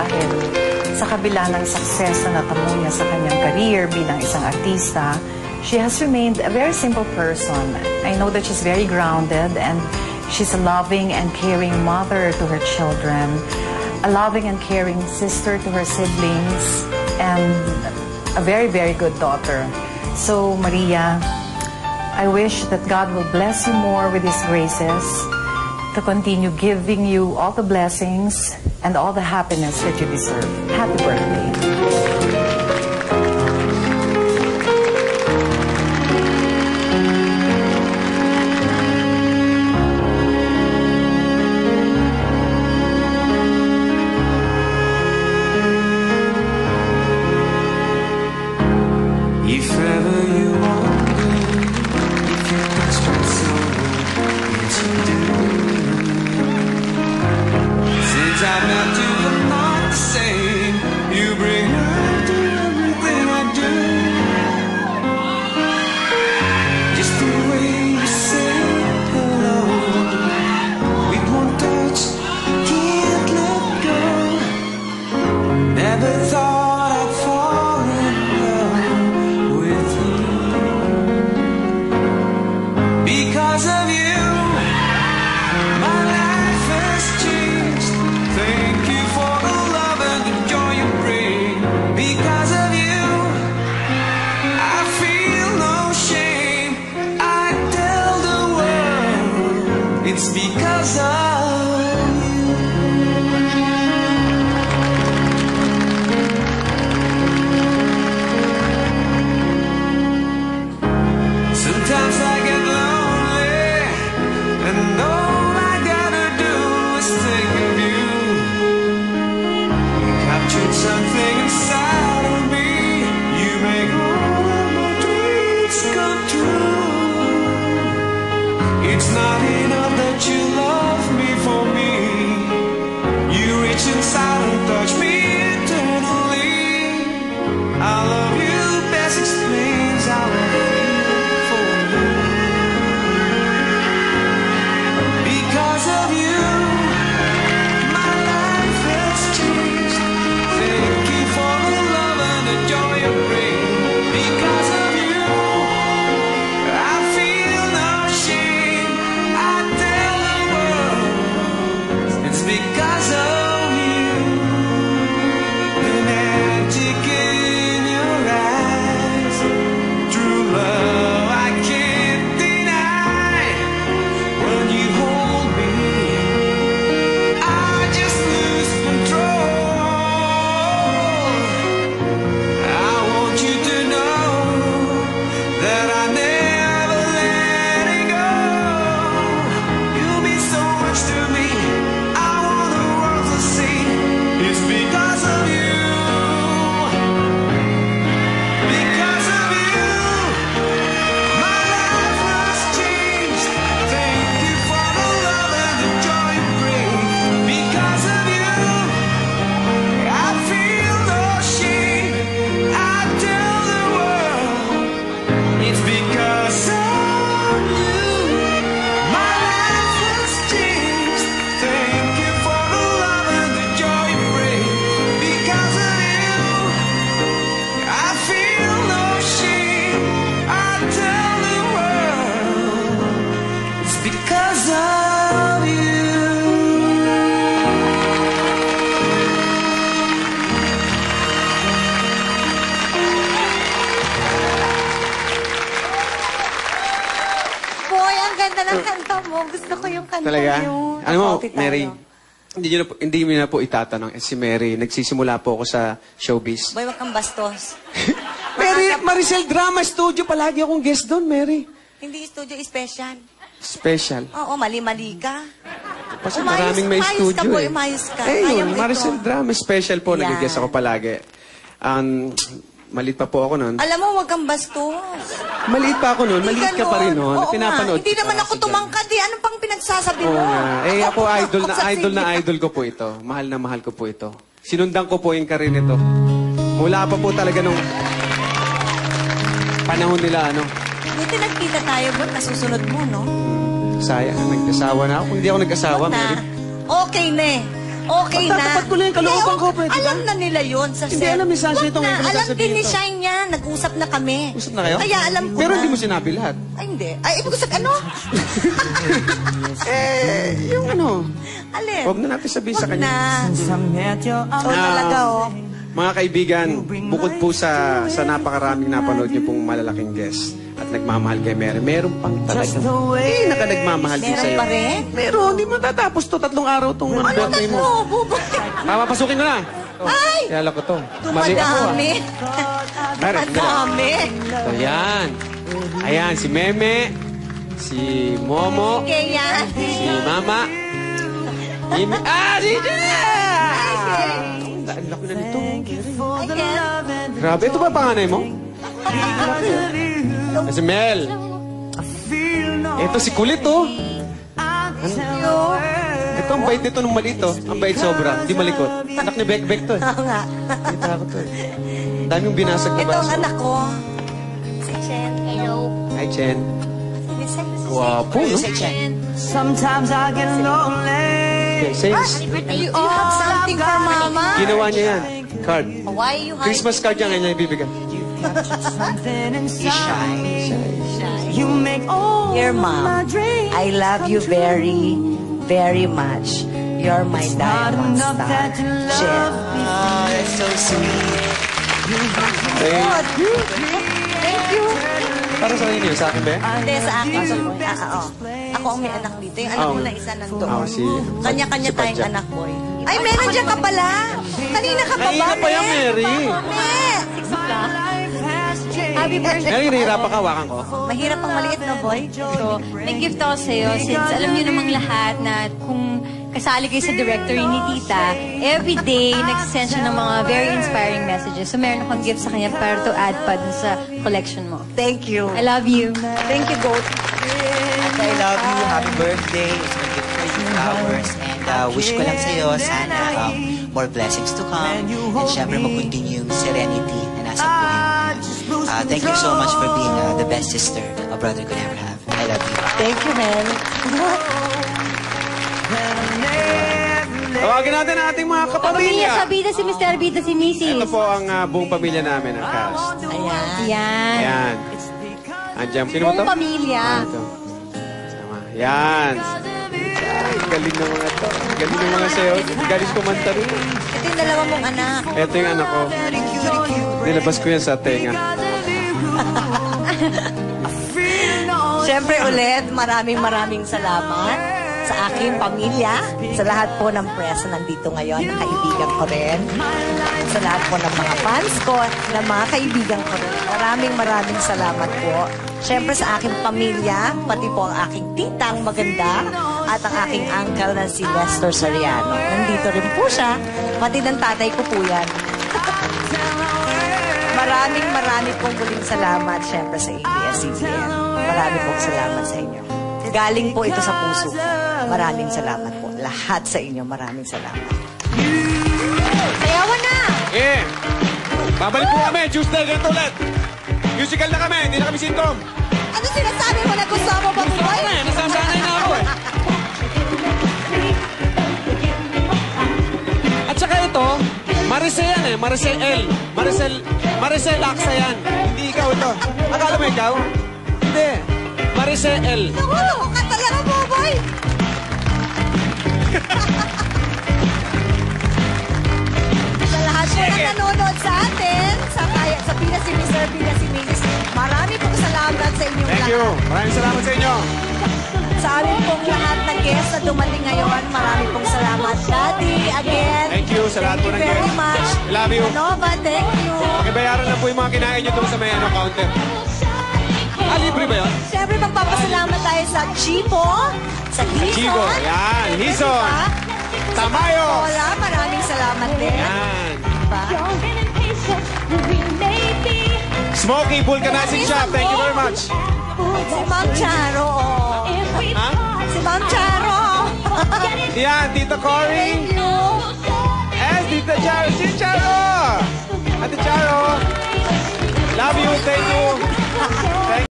dahil sa kabila ng success na natamo niya sa kanyang career bilang isang artista, she has remained a very simple person. I know that she's very grounded and she's a loving and caring mother to her children, a loving and caring sister to her siblings, and a very, very good daughter. So, Maria, I wish that God will bless you more with His graces to continue giving you all the blessings and all the happiness that you deserve. Happy birthday. If ever you wonder if you touch my soul, yes you do. Since I've met you, I'm not the same. You bring life to everything I do. Just the way you say hello, with one touch, can't let go. Never thought I'd fall in love with you. Because of you, my life has changed. Thank you for the love and the joy you bring. Because of you, I feel no shame. I tell the world it's because of you. Sometimes I get lonely, and all I gotta do is think of you. You captured something inside of me. You make all of my dreams come true. It's not enough that you love me for me. You reach inside and touch me eternally. I love you best explains how I feel for you. Because of you, my life has changed. Thank you for the love and the joy you bring. Because of you, I feel no shame. I tell the world it's because of you. The magic in your eyes, true love I can't deny. When you hold me, I just lose control. I want you to know that I never let it go. You'll be so much to me. I want the world to see it's because of you. Because of you, my life has changed. Thank you for the love and the joy you bring. Because of you, I feel no shame. I tell the world it's because of you. My life has changed. Thank you for the love and the joy you bring. Because of you, I feel no shame. I tell the world it's because of you. Boy, ang ganda ng kanta mo. Gusto ko yung kanta Talaga? niyo. Ano mo, Pauti tayo. Mary, hindi mo na po itatanong. Si Mary, nagsisimula po ako sa showbiz. Boy, wag kang bastos. Mary, Maricel Drama Studio, palagi akong guest doon, Mary. Hindi studio special. Special. Oo, mali-mali ka. Kasi Umayos- maraming may umayos studio ka po, eh. umayos ka. Eh Ayaw yun, ito. Maricel Drama Special po, Yan. nag-guest ako palagi. Malit pa po ako noon. Alam mo, wag kang bastos. Maliit pa ako noon, maliit ka pa rin noon. Oo Pinapanood nga. Hindi kita naman ako si Jan. tumangkad eh. Ano pang pinagsasabi Oo mo? nga. Eh ako idol na Sige. idol ko po ito. Mahal na mahal ko po ito. Sinundan ko po yung karir nito. Mula pa po talaga nung panahon nila, ano. Buti nagkita tayo, ba't nasusunod mo, no? Sayang, nag-asawa na ako. Kung hindi ako nag-asawa, Wag na. Mary. Okay na eh. Okay na. Pagtatapat ko lang yung kalooban ko, pwede ba? Alam na nila yun sa Hindi, set. alam ni Sasha Wag itong na, ito na alam sasabihin din ni ito. Shine yan. Nag-usap na kami. Usap na kayo? Kaya alam ko Pero na. hindi mo sinabi lahat. Ay, hindi. Ay, ibig ko sabihin, ano? Yung ano, Alin? huwag na natin sabihin sa Wag kanya. na. So, talaga, oh. Mga kaibigan, bukod po sa napakaraming napanood niyo pong malalaking guest at nagmamahal kay Mary, meron pang talaga. Nagmamahal din Meron sa'yo. pa rin? Meron, hindi mo tatapos to. 3 araw tong Ano birthday mo. tatlo? Buboy. Papapasukin ko na. Ay! Kaya ko to. Mali ako. Dumadami. Mary, Dumadami. So, yan. Ayan, si Meme, si Momo, Kaya. si Mama, si Ang laki na nito. Grabe, ito ba panganay mo? Si Mel. Ito si Kulit, oh. Ito, ang bait nito nung maliit, oh. Ang bait sobra. Hindi malikot. Anak ni Bek to, eh. Oo nga. Kita ko to, eh. Daming binasag na Ito ang baso. anak ko. Si Chen. Hello. Hi, Chen. Si Guwapo, no? Sometimes I get lonely. Okay, says, You have something for Mama? ginawa niya yan. Card. Why you hiding? Christmas card yan, ganyan ibibigay. Something inside. Shy. You make all Dear my Mom, dreams I love you very, very much. You're my not diamond enough star. that you Chen. love me. That's so sweet. Thank Thank you. Para sa inyo, sa akin ba? Hindi, sa akin. Ako ang may anak dito. Yung anak Oh. mo na isa nandun. Oh, si- Kanya-kanya si tayong Padja. anak, boy. Ay, meron dyan ka pala. Kanina ka pa ba, Kanina pa yan, Mary. Happy birthday. Mary, nahihirapan ka, hawakan ko. Mahirap ang maliit na boy. So, nag-gift ako sa'yo since alam niyo namang lahat na kung kasali kayo sa directory ni Tita, every day, nagsisend siya ng mga very inspiring messages. So, meron akong gift sa kanya para to add pa dun sa collection mo. Thank you. I love you. Thank you, Goat. I love you. Happy birthday. It's my gift for you, flowers. And wish ko lang sa'yo, sana more blessings to come. And syempre, mag-continue yung serenity na nasa buhay mo. Thank you so much for being the best sister a brother could ever have. I love you. Thank you, man. Tawagin natin ang ating mga Pamilya, kapamilya. sa bida si Mr. Bida, si Mrs. Ito po ang buong pamilya namin, ang cast. Ayan. Yan. Ayan. Andiyan. Sino ba to? Buong pamilya. Ito. Sama. Yan. Ay, galing ng mga to. Galing ng mga sayo. Galing kumanta rin. Ito yung dalawa mong anak. Ito yung anak ko. Nilabas ko yan sa tenga. Siyempre ulit, maraming salamat sa aking pamilya, sa lahat po ng press na nandito ngayon, na kaibigan ko rin, sa lahat po ng mga fans ko, na mga kaibigan ko rin. Maraming salamat po. Siyempre sa aking pamilya, pati po ang aking titang maganda, at ang aking uncle na si Lester Soriano. Nandito rin po siya, pati ng tatay ko po yan. Maraming pong muling salamat, siyempre sa ABS-CBN. Maraming pong salamat sa inyo. Galing po ito sa puso ko. Maraming salamat po. Lahat sa inyo, maraming salamat. Sayawan na! Eh! Babalik po kami. Tuesday, ganito ulit. Musical na kami. Hindi na kami sitcom. Ano sinasabi mo na gusto mo ba, boy? Nasasanay na ako eh. At saka ito, Maricel yan eh. Maricel L. Maricel Laksa yan. Hindi ikaw ito. Akala mo ikaw? Hindi. Maricel L. Ano ka talaga mo, boy? Sa lahat po na nanonood sa atin, sa Pina si Mr. Pina si Mrs. Marami pong salamat sa inyong Thank lahat. you. Maraming salamat sa inyo. Sa amin pong lahat na guests na dumating ngayon, marami pong salamat. Daddy, again. Thank you sa lahat po ng Thank you very guests. much. I love you. Nova, thank you. Pakibayaran na po yung mga kinain nyo doon sa may counter. Libre ba yun? Siyempre, magpapasalamat tayo sa Chipo, sa Hison. Chico, yan. Hison. Diba? Tamayo. Hola, maraming salamat din. Yan. Diba? Smoky Vulcanizing Shop. Thank you very much. Si Ma'am Charo. oh. Ha? Si Ma'am Charo. Yan, Tito Cory. Thank you. Tita Charo. Si Charo. Ate Charo. Love you. Thank you.